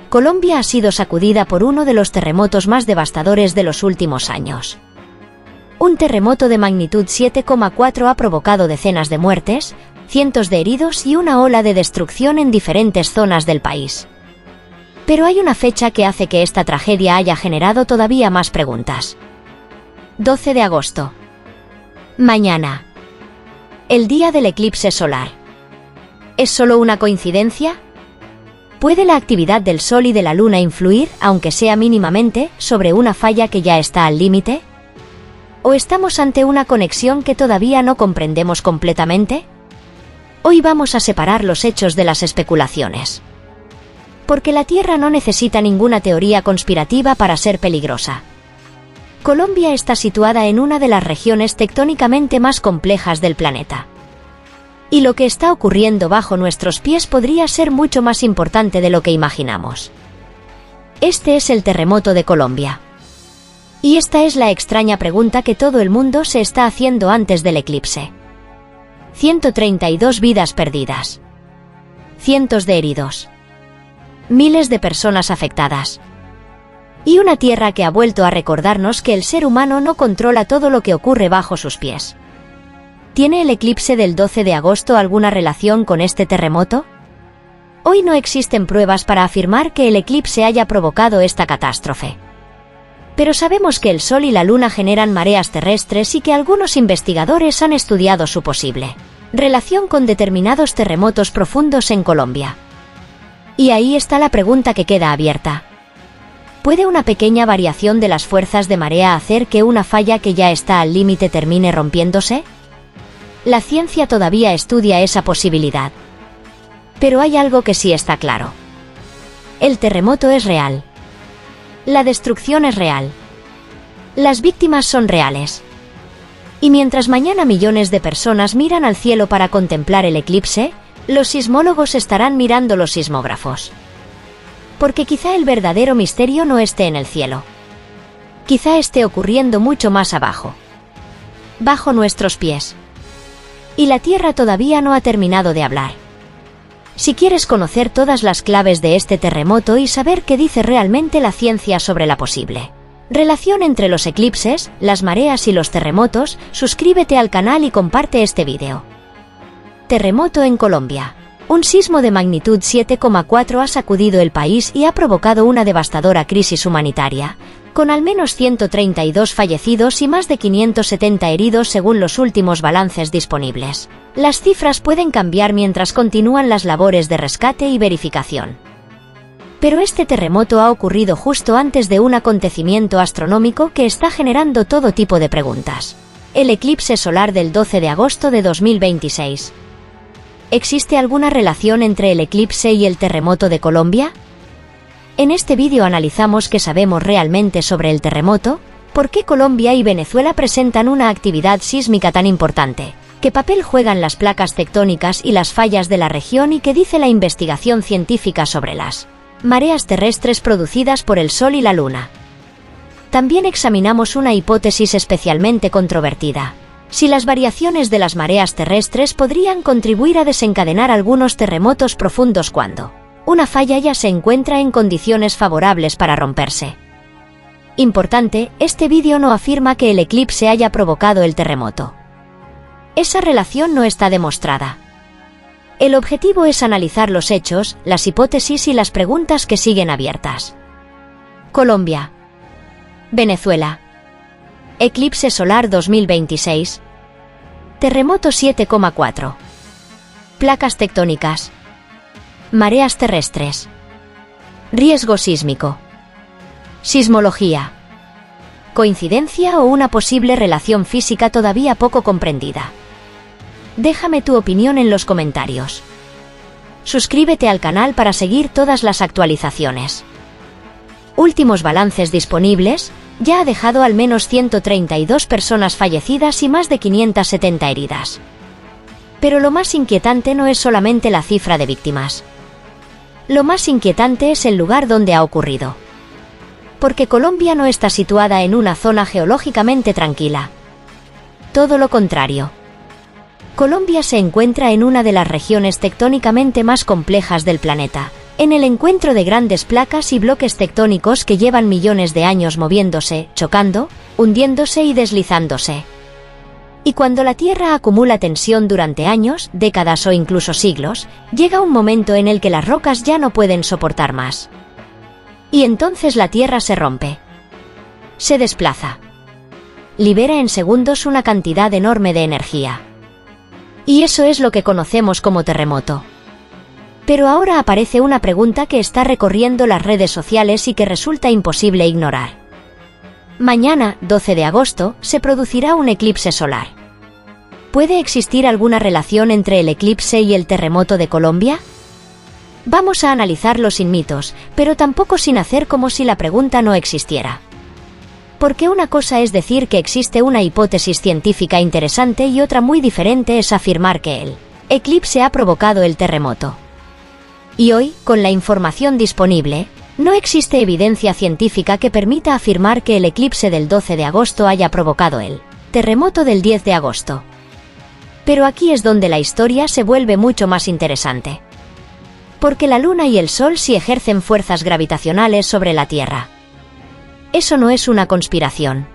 Colombia ha sido sacudida por uno de los terremotos más devastadores de los últimos años. Un terremoto de magnitud 7,4 ha provocado decenas de muertes, cientos de heridos y una ola de destrucción en diferentes zonas del país. Pero hay una fecha que hace que esta tragedia haya generado todavía más preguntas. 12 de agosto. Mañana. El día del eclipse solar. ¿Es solo una coincidencia? ¿Puede la actividad del Sol y de la Luna influir, aunque sea mínimamente, sobre una falla que ya está al límite? ¿O estamos ante una conexión que todavía no comprendemos completamente? Hoy vamos a separar los hechos de las especulaciones. Porque la Tierra no necesita ninguna teoría conspirativa para ser peligrosa. Colombia está situada en una de las regiones tectónicamente más complejas del planeta. Y lo que está ocurriendo bajo nuestros pies podría ser mucho más importante de lo que imaginamos. Este es el terremoto de Colombia. Y esta es la extraña pregunta que todo el mundo se está haciendo antes del eclipse. 132 vidas perdidas. Cientos de heridos. Miles de personas afectadas. Y una Tierra que ha vuelto a recordarnos que el ser humano no controla todo lo que ocurre bajo sus pies. ¿Tiene el eclipse del 12 de agosto alguna relación con este terremoto? Hoy no existen pruebas para afirmar que el eclipse haya provocado esta catástrofe. Pero sabemos que el Sol y la Luna generan mareas terrestres y que algunos investigadores han estudiado su posible relación con determinados terremotos profundos en Colombia. Y ahí está la pregunta que queda abierta. ¿Puede una pequeña variación de las fuerzas de marea hacer que una falla que ya está al límite termine rompiéndose? La ciencia todavía estudia esa posibilidad. Pero hay algo que sí está claro. El terremoto es real. La destrucción es real. Las víctimas son reales. Y mientras mañana millones de personas miran al cielo para contemplar el eclipse, los sismólogos estarán mirando los sismógrafos. Porque quizá el verdadero misterio no esté en el cielo. Quizá esté ocurriendo mucho más abajo. Bajo nuestros pies. Y la Tierra todavía no ha terminado de hablar. Si quieres conocer todas las claves de este terremoto y saber qué dice realmente la ciencia sobre la posible relación entre los eclipses, las mareas y los terremotos, suscríbete al canal y comparte este vídeo. Terremoto en Colombia. Un sismo de magnitud 7,4 ha sacudido el país y ha provocado una devastadora crisis humanitaria, con al menos 132 fallecidos y más de 570 heridos según los últimos balances disponibles. Las cifras pueden cambiar mientras continúan las labores de rescate y verificación. Pero este terremoto ha ocurrido justo antes de un acontecimiento astronómico que está generando todo tipo de preguntas. El eclipse solar del 12 de agosto de 2026. ¿Existe alguna relación entre el eclipse y el terremoto de Colombia? En este vídeo analizamos qué sabemos realmente sobre el terremoto, por qué Colombia y Venezuela presentan una actividad sísmica tan importante, qué papel juegan las placas tectónicas y las fallas de la región y qué dice la investigación científica sobre las mareas terrestres producidas por el Sol y la Luna. También examinamos una hipótesis especialmente controvertida. Si las variaciones de las mareas terrestres podrían contribuir a desencadenar algunos terremotos profundos cuando una falla ya se encuentra en condiciones favorables para romperse. Importante, este vídeo no afirma que el eclipse haya provocado el terremoto. Esa relación no está demostrada. El objetivo es analizar los hechos, las hipótesis y las preguntas que siguen abiertas. Colombia. Venezuela. Eclipse solar 2026. Terremoto 7,4. Placas tectónicas. Mareas terrestres. Riesgo sísmico. Sismología. ¿Coincidencia o una posible relación física todavía poco comprendida? Déjame tu opinión en los comentarios. Suscríbete al canal para seguir todas las actualizaciones. Últimos balances disponibles, ya ha dejado al menos 132 personas fallecidas y más de 570 heridas. Pero lo más inquietante no es solamente la cifra de víctimas. Lo más inquietante es el lugar donde ha ocurrido. Porque Colombia no está situada en una zona geológicamente tranquila. Todo lo contrario. Colombia se encuentra en una de las regiones tectónicamente más complejas del planeta, en el encuentro de grandes placas y bloques tectónicos que llevan millones de años moviéndose, chocando, hundiéndose y deslizándose. Y cuando la Tierra acumula tensión durante años, décadas o incluso siglos, llega un momento en el que las rocas ya no pueden soportar más. Y entonces la Tierra se rompe. Se desplaza. Libera en segundos una cantidad enorme de energía. Y eso es lo que conocemos como terremoto. Pero ahora aparece una pregunta que está recorriendo las redes sociales y que resulta imposible ignorar. Mañana, 12 de agosto, se producirá un eclipse solar. ¿Puede existir alguna relación entre el eclipse y el terremoto de Colombia? Vamos a analizarlo sin mitos, pero tampoco sin hacer como si la pregunta no existiera. Porque una cosa es decir que existe una hipótesis científica interesante y otra muy diferente es afirmar que el eclipse ha provocado el terremoto. Y hoy, con la información disponible, no existe evidencia científica que permita afirmar que el eclipse del 12 de agosto haya provocado el terremoto del 10 de agosto. Pero aquí es donde la historia se vuelve mucho más interesante. Porque la Luna y el Sol sí ejercen fuerzas gravitacionales sobre la Tierra. Eso no es una conspiración.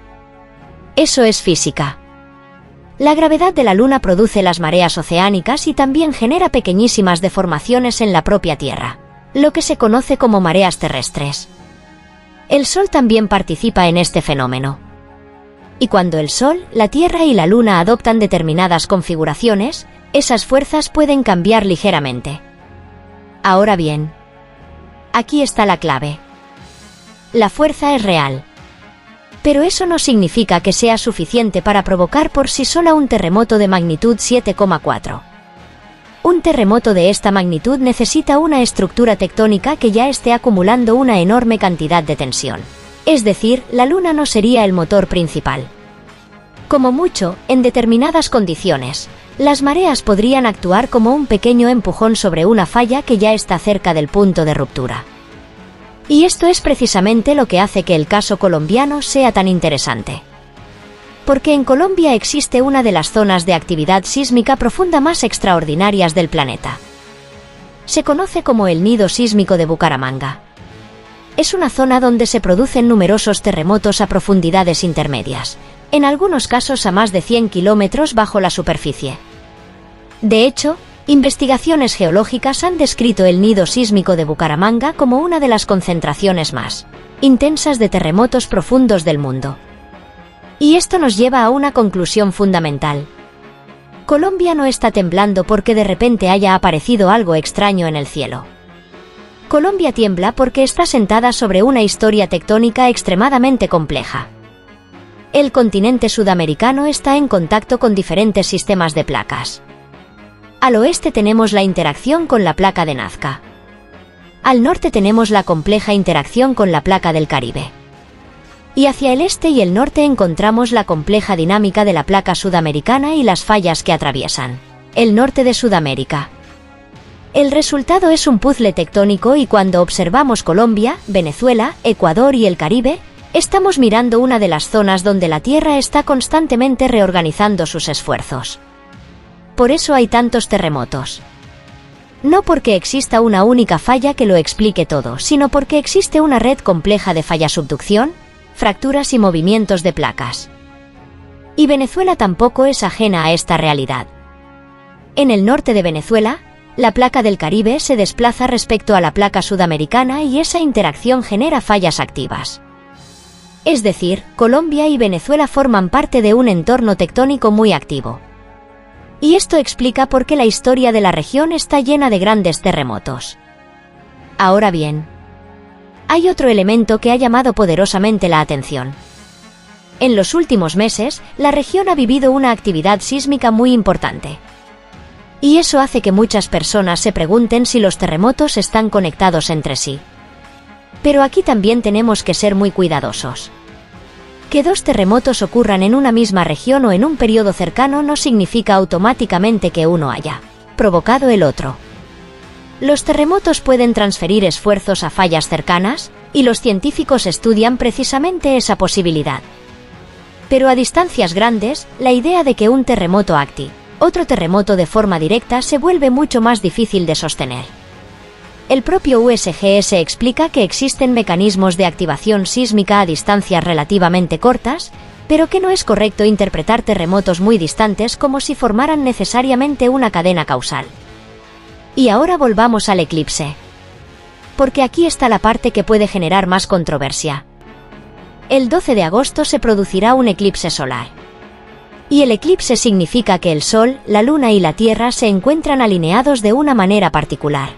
Eso es física. La gravedad de la Luna produce las mareas oceánicas y también genera pequeñísimas deformaciones en la propia Tierra, lo que se conoce como mareas terrestres. El Sol también participa en este fenómeno. Y cuando el Sol, la Tierra y la Luna adoptan determinadas configuraciones, esas fuerzas pueden cambiar ligeramente. Ahora bien, aquí está la clave. La fuerza es real. Pero eso no significa que sea suficiente para provocar por sí sola un terremoto de magnitud 7,4. Un terremoto de esta magnitud necesita una estructura tectónica que ya esté acumulando una enorme cantidad de tensión. Es decir, la Luna no sería el motor principal. Como mucho, en determinadas condiciones, las mareas podrían actuar como un pequeño empujón sobre una falla que ya está cerca del punto de ruptura. Y esto es precisamente lo que hace que el caso colombiano sea tan interesante. Porque en Colombia existe una de las zonas de actividad sísmica profunda más extraordinarias del planeta. Se conoce como el nido sísmico de Bucaramanga. Es una zona donde se producen numerosos terremotos a profundidades intermedias, en algunos casos a más de 100 kilómetros bajo la superficie. De hecho, investigaciones geológicas han descrito el nido sísmico de Bucaramanga como una de las concentraciones más intensas de terremotos profundos del mundo. Y esto nos lleva a una conclusión fundamental. Colombia no está temblando porque de repente haya aparecido algo extraño en el cielo. Colombia tiembla porque está sentada sobre una historia tectónica extremadamente compleja. El continente sudamericano está en contacto con diferentes sistemas de placas. Al oeste tenemos la interacción con la placa de Nazca. Al norte tenemos la compleja interacción con la placa del Caribe. Y hacia el este y el norte encontramos la compleja dinámica de la placa sudamericana y las fallas que atraviesan el norte de Sudamérica. El resultado es un puzzle tectónico y cuando observamos Colombia, Venezuela, Ecuador y el Caribe, estamos mirando una de las zonas donde la Tierra está constantemente reorganizando sus esfuerzos. Por eso hay tantos terremotos. No porque exista una única falla que lo explique todo, sino porque existe una red compleja de falla-subducción, fracturas y movimientos de placas. Y Venezuela tampoco es ajena a esta realidad. En el norte de Venezuela, la placa del Caribe se desplaza respecto a la placa sudamericana y esa interacción genera fallas activas. Es decir, Colombia y Venezuela forman parte de un entorno tectónico muy activo. Y esto explica por qué la historia de la región está llena de grandes terremotos. Ahora bien, hay otro elemento que ha llamado poderosamente la atención. En los últimos meses, la región ha vivido una actividad sísmica muy importante. Y eso hace que muchas personas se pregunten si los terremotos están conectados entre sí. Pero aquí también tenemos que ser muy cuidadosos. Que dos terremotos ocurran en una misma región o en un periodo cercano no significa automáticamente que uno haya provocado el otro. Los terremotos pueden transferir esfuerzos a fallas cercanas, y los científicos estudian precisamente esa posibilidad. Pero a distancias grandes, la idea de que un terremoto acti otro terremoto de forma directa se vuelve mucho más difícil de sostener. El propio USGS explica que existen mecanismos de activación sísmica a distancias relativamente cortas, pero que no es correcto interpretar terremotos muy distantes como si formaran necesariamente una cadena causal. Y ahora volvamos al eclipse. Porque aquí está la parte que puede generar más controversia. El 12 de agosto se producirá un eclipse solar. Y el eclipse significa que el Sol, la Luna y la Tierra se encuentran alineados de una manera particular.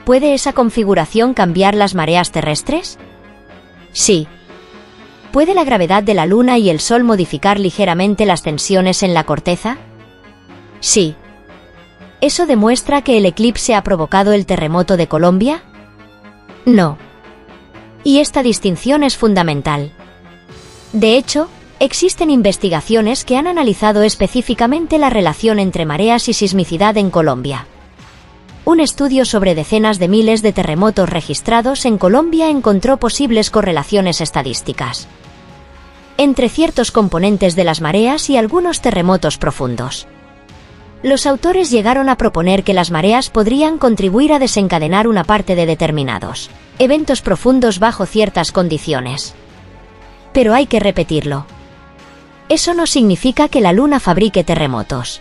¿Puede esa configuración cambiar las mareas terrestres? Sí. ¿Puede la gravedad de la Luna y el Sol modificar ligeramente las tensiones en la corteza? Sí. ¿Eso demuestra que el eclipse ha provocado el terremoto de Colombia? No. Y esta distinción es fundamental. De hecho, existen investigaciones que han analizado específicamente la relación entre mareas y sismicidad en Colombia. Un estudio sobre decenas de miles de terremotos registrados en Colombia encontró posibles correlaciones estadísticas entre ciertos componentes de las mareas y algunos terremotos profundos. Los autores llegaron a proponer que las mareas podrían contribuir a desencadenar una parte de determinados eventos profundos bajo ciertas condiciones. Pero hay que repetirlo. Eso no significa que la Luna fabrique terremotos.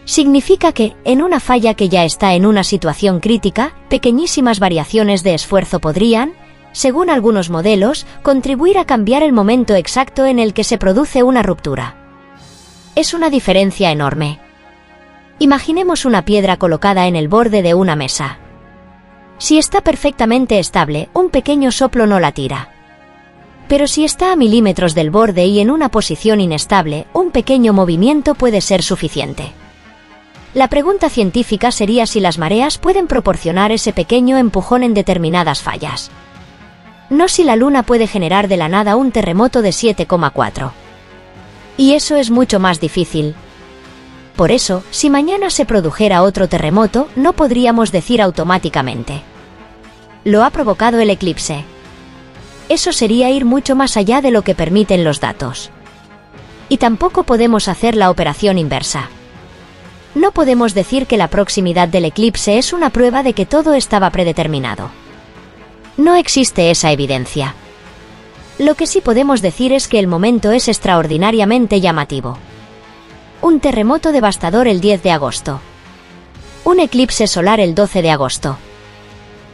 Significa que, en una falla que ya está en una situación crítica, pequeñísimas variaciones de esfuerzo podrían, según algunos modelos, contribuir a cambiar el momento exacto en el que se produce una ruptura. Es una diferencia enorme. Imaginemos una piedra colocada en el borde de una mesa. Si está perfectamente estable, un pequeño soplo no la tira. Pero si está a milímetros del borde y en una posición inestable, un pequeño movimiento puede ser suficiente. La pregunta científica sería si las mareas pueden proporcionar ese pequeño empujón en determinadas fallas. No si la Luna puede generar de la nada un terremoto de 7,4. Y eso es mucho más difícil. Por eso, si mañana se produjera otro terremoto, no podríamos decir automáticamente: lo ha provocado el eclipse. Eso sería ir mucho más allá de lo que permiten los datos. Y tampoco podemos hacer la operación inversa. No podemos decir que la proximidad del eclipse es una prueba de que todo estaba predeterminado. No existe esa evidencia. Lo que sí podemos decir es que el momento es extraordinariamente llamativo. Un terremoto devastador el 10 de agosto. Un eclipse solar el 12 de agosto.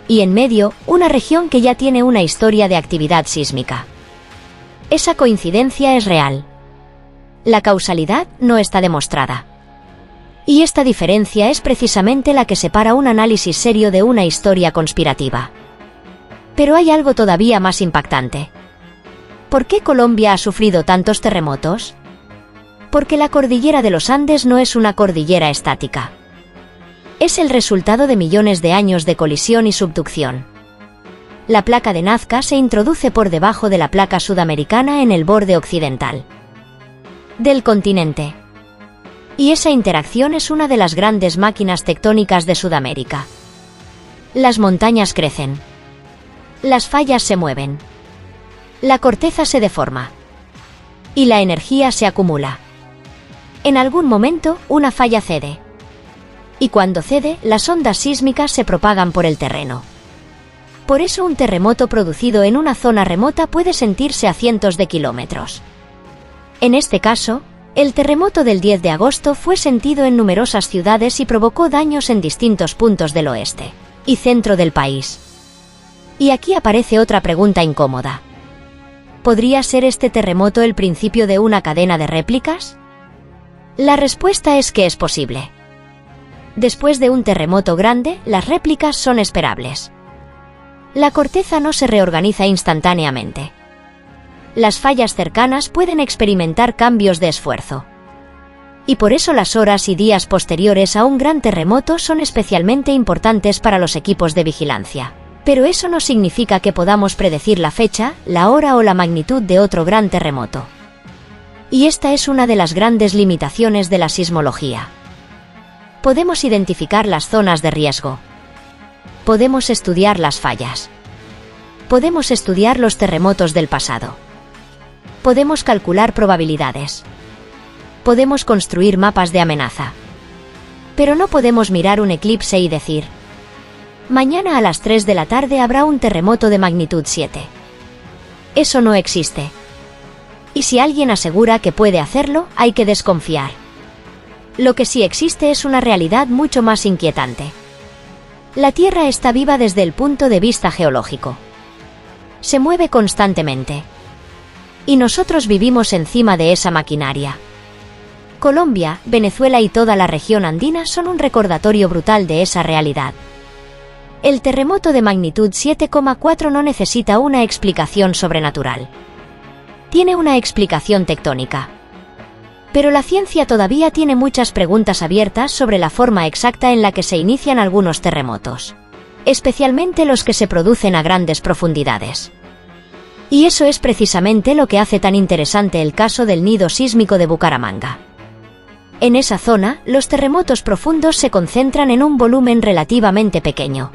Y en medio, una región que ya tiene una historia de actividad sísmica. Esa coincidencia es real. La causalidad no está demostrada. Y esta diferencia es precisamente la que separa un análisis serio de una historia conspirativa. Pero hay algo todavía más impactante. ¿Por qué Colombia ha sufrido tantos terremotos? Porque la cordillera de los Andes no es una cordillera estática. Es el resultado de millones de años de colisión y subducción. La placa de Nazca se introduce por debajo de la placa sudamericana en el borde occidental del continente. Y esa interacción es una de las grandes máquinas tectónicas de Sudamérica. Las montañas crecen. Las fallas se mueven. La corteza se deforma. Y la energía se acumula. En algún momento, una falla cede. Y cuando cede, las ondas sísmicas se propagan por el terreno. Por eso un terremoto producido en una zona remota puede sentirse a cientos de kilómetros. En este caso, el terremoto del 10 de agosto fue sentido en numerosas ciudades y provocó daños en distintos puntos del oeste y centro del país. Y aquí aparece otra pregunta incómoda. ¿Podría ser este terremoto el principio de una cadena de réplicas? La respuesta es que es posible. Después de un terremoto grande, las réplicas son esperables. La corteza no se reorganiza instantáneamente. Las fallas cercanas pueden experimentar cambios de esfuerzo. Y por eso las horas y días posteriores a un gran terremoto son especialmente importantes para los equipos de vigilancia. Pero eso no significa que podamos predecir la fecha, la hora o la magnitud de otro gran terremoto. Y esta es una de las grandes limitaciones de la sismología. Podemos identificar las zonas de riesgo. Podemos estudiar las fallas. Podemos estudiar los terremotos del pasado. Podemos calcular probabilidades. Podemos construir mapas de amenaza. Pero no podemos mirar un eclipse y decir: Mañana a las 3 de la tarde habrá un terremoto de magnitud 7. Eso no existe. Y si alguien asegura que puede hacerlo, hay que desconfiar. Lo que sí existe es una realidad mucho más inquietante. La Tierra está viva desde el punto de vista geológico. Se mueve constantemente. Y nosotros vivimos encima de esa maquinaria. Colombia, Venezuela y toda la región andina son un recordatorio brutal de esa realidad. El terremoto de magnitud 7,4 no necesita una explicación sobrenatural. Tiene una explicación tectónica. Pero la ciencia todavía tiene muchas preguntas abiertas sobre la forma exacta en la que se inician algunos terremotos, especialmente los que se producen a grandes profundidades. Y eso es precisamente lo que hace tan interesante el caso del nido sísmico de Bucaramanga. En esa zona, los terremotos profundos se concentran en un volumen relativamente pequeño.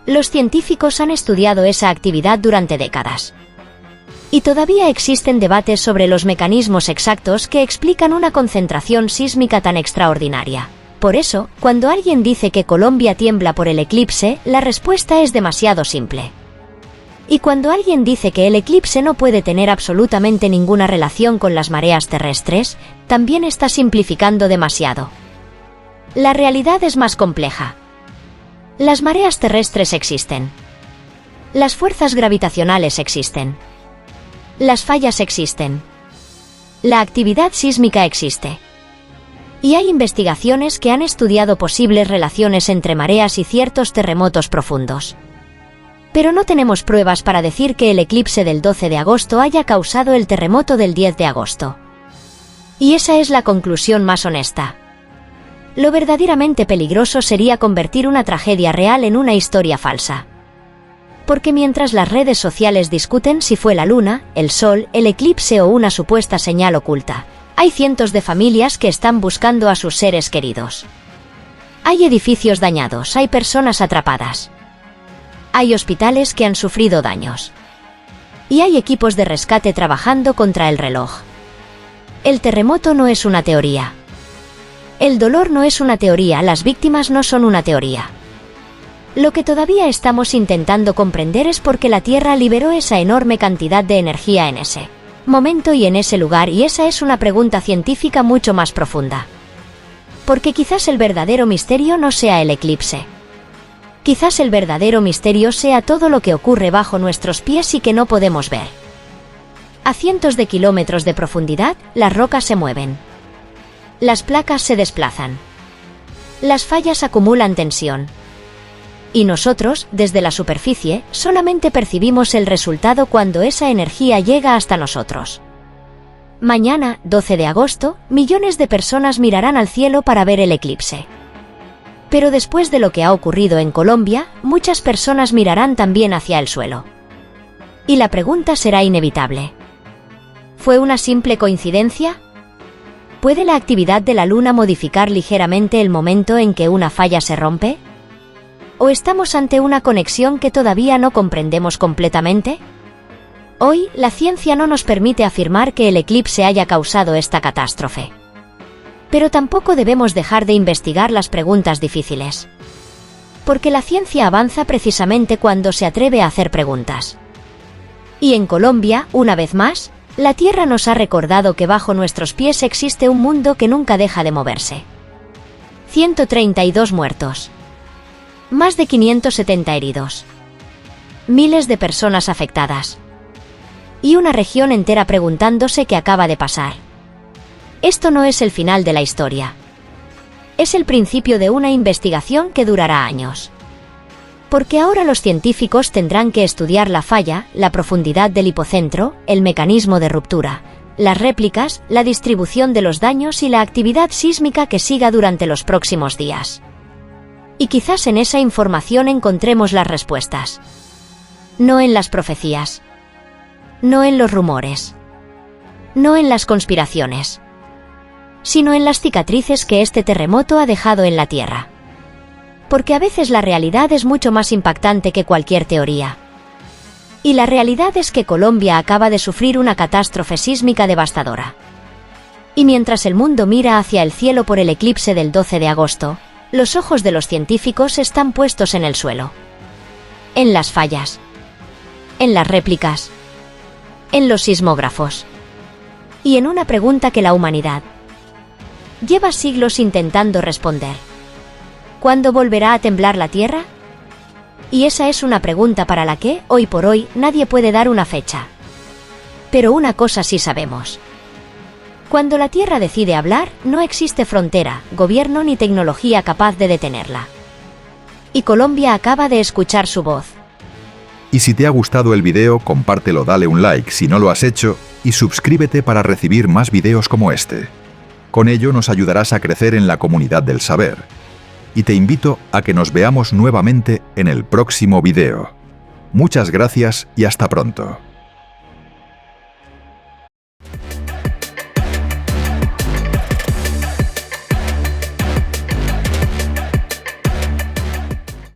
Los científicos han estudiado esa actividad durante décadas. Y todavía existen debates sobre los mecanismos exactos que explican una concentración sísmica tan extraordinaria. Por eso, cuando alguien dice que Colombia tiembla por el eclipse, la respuesta es demasiado simple. Y cuando alguien dice que el eclipse no puede tener absolutamente ninguna relación con las mareas terrestres, también está simplificando demasiado. La realidad es más compleja. Las mareas terrestres existen. Las fuerzas gravitacionales existen. Las fallas existen. La actividad sísmica existe. Y hay investigaciones que han estudiado posibles relaciones entre mareas y ciertos terremotos profundos. Pero no tenemos pruebas para decir que el eclipse del 12 de agosto haya causado el terremoto del 10 de agosto. Y esa es la conclusión más honesta. Lo verdaderamente peligroso sería convertir una tragedia real en una historia falsa. Porque mientras las redes sociales discuten si fue la luna, el sol, el eclipse o una supuesta señal oculta, hay cientos de familias que están buscando a sus seres queridos. Hay edificios dañados, hay personas atrapadas. Hay hospitales que han sufrido daños. Y hay equipos de rescate trabajando contra el reloj. El terremoto no es una teoría. El dolor no es una teoría, las víctimas no son una teoría. Lo que todavía estamos intentando comprender es por qué la Tierra liberó esa enorme cantidad de energía en ese momento y en ese lugar, y esa es una pregunta científica mucho más profunda. Porque quizás el verdadero misterio no sea el eclipse. Quizás el verdadero misterio sea todo lo que ocurre bajo nuestros pies y que no podemos ver. A cientos de kilómetros de profundidad, las rocas se mueven. Las placas se desplazan. Las fallas acumulan tensión. Y nosotros, desde la superficie, solamente percibimos el resultado cuando esa energía llega hasta nosotros. Mañana, 12 de agosto, millones de personas mirarán al cielo para ver el eclipse. Pero después de lo que ha ocurrido en Colombia, muchas personas mirarán también hacia el suelo. Y la pregunta será inevitable. ¿Fue una simple coincidencia? ¿Puede la actividad de la Luna modificar ligeramente el momento en que una falla se rompe? ¿O estamos ante una conexión que todavía no comprendemos completamente? Hoy, la ciencia no nos permite afirmar que el eclipse haya causado esta catástrofe. Pero tampoco debemos dejar de investigar las preguntas difíciles. Porque la ciencia avanza precisamente cuando se atreve a hacer preguntas. Y en Colombia, una vez más, la Tierra nos ha recordado que bajo nuestros pies existe un mundo que nunca deja de moverse. 132 muertos. Más de 570 heridos. Miles de personas afectadas. Y una región entera preguntándose qué acaba de pasar. Esto no es el final de la historia. Es el principio de una investigación que durará años. Porque ahora los científicos tendrán que estudiar la falla, la profundidad del hipocentro, el mecanismo de ruptura, las réplicas, la distribución de los daños y la actividad sísmica que siga durante los próximos días. Y quizás en esa información encontremos las respuestas. No en las profecías. No en los rumores. No en las conspiraciones. Sino en las cicatrices que este terremoto ha dejado en la Tierra. Porque a veces la realidad es mucho más impactante que cualquier teoría. Y la realidad es que Colombia acaba de sufrir una catástrofe sísmica devastadora. Y mientras el mundo mira hacia el cielo por el eclipse del 12 de agosto, Los ojos de los científicos están puestos en el suelo, en las fallas, en las réplicas, en los sismógrafos y en una pregunta que la humanidad lleva siglos intentando responder. ¿Cuándo volverá a temblar la Tierra? Y esa es una pregunta para la que, hoy por hoy, nadie puede dar una fecha. Pero una cosa sí sabemos. Cuando la Tierra decide hablar, no existe frontera, gobierno ni tecnología capaz de detenerla. Y Colombia acaba de escuchar su voz. Y si te ha gustado el video, compártelo, dale un like si no lo has hecho y suscríbete para recibir más videos como este. Con ello nos ayudarás a crecer en la comunidad del saber. Y te invito a que nos veamos nuevamente en el próximo video. Muchas gracias y hasta pronto.